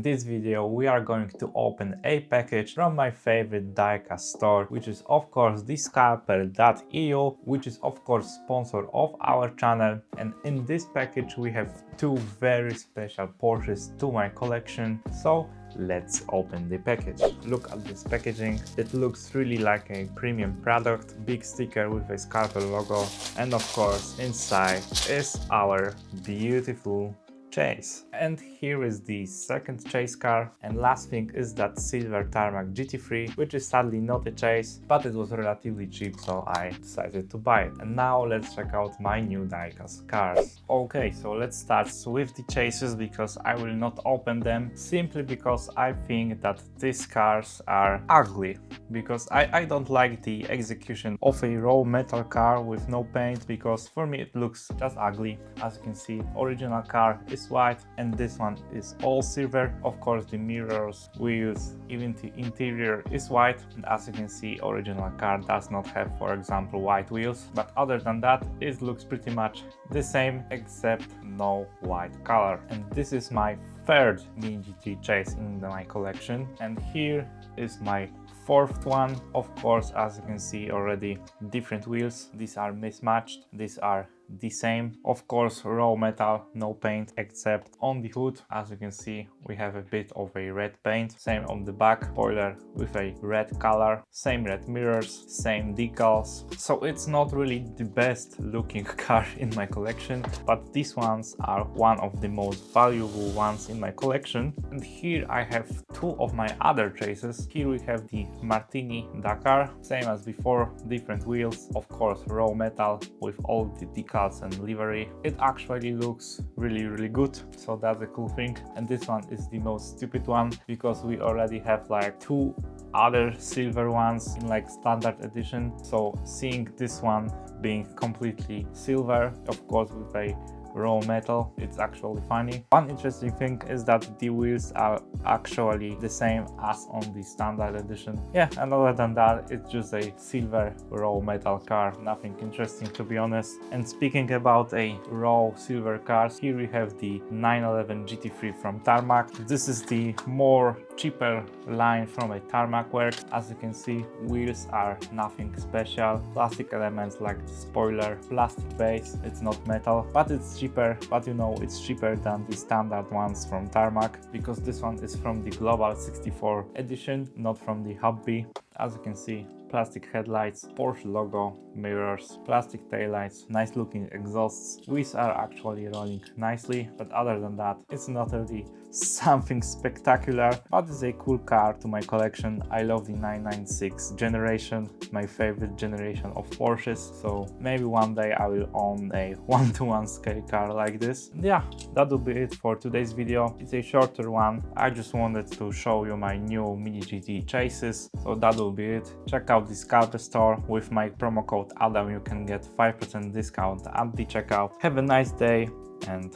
this video we are going to open a package from my favorite Diecast store, which is of course the Skalper.eu, which is of course sponsor of our channel. And in this package we have two very special Porsches to my collection. So let's open the package. Look at this packaging. It looks really like a premium product. Big sticker with a Skalper logo, and of course inside is our beautiful chase. And here is the second chase car. And last thing is that silver Tarmac GT3, which is sadly not a chase, but it was relatively cheap, so I decided to buy it. And now let's check out my new Diecast cars. Okay, so let's start with the chases, because I will not open them simply because I think that these cars are ugly, because I don't like the execution of a raw metal car with no paint, because for me it looks just ugly. As you can see, original car is white and this one is all silver. Of course the mirrors, wheels, even the interior is white, and as you can see original car does not have, for example, white wheels, but other than that it looks pretty much the same except no white color. And this is my third Mini GT chase in my collection, and here is my fourth one. Of course, as you can see already, different wheels. These are mismatched, these are the same. Of course raw metal, no paint except on the hood. As you can see we have a bit of a red paint, same on the back, spoiler with a red color, same red mirrors, same decals. So it's not really the best looking car in my collection, but these ones are one of the most valuable ones in my collection. And here I have two of my other chases. Here we have the Martini Dakar, same as before, different wheels, of course raw metal with all the decals and livery. It actually looks really good, so that's a cool thing. And this one is the most stupid one, because we already have like two other silver ones in like standard edition. So seeing this one being completely silver, of course with a raw metal, it's actually funny. One interesting thing is that the wheels are actually the same as on the standard edition. Yeah, and other than that, it's just a silver raw metal car. Nothing interesting, to be honest. And speaking about a raw silver cars, here we have the 911 GT3 from Tarmac. This is the more cheaper line from a Tarmac Works. As you can see, wheels are nothing special. Plastic elements like the spoiler, plastic base, it's not metal, but it's cheaper. But you know, it's cheaper than the standard ones from Tarmac, because this one is from the Global 64 edition, not from the Hub B. As you can see, plastic headlights, Porsche logo, mirrors, plastic taillights, nice looking exhausts. Wheels are actually rolling nicely, but other than that, it's not really something spectacular, but it's a cool car to my collection. I love the 996 generation, my favorite generation of Porsches, so maybe one day I will own a 1:1 scale car like this. And yeah, that will be it for today's video. It's a shorter one. I just wanted to show you my new Mini GT chases, so that will be it. Check out the Skalper store. With my promo code Adam you can get 5% discount at the checkout. Have a nice day and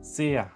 see ya!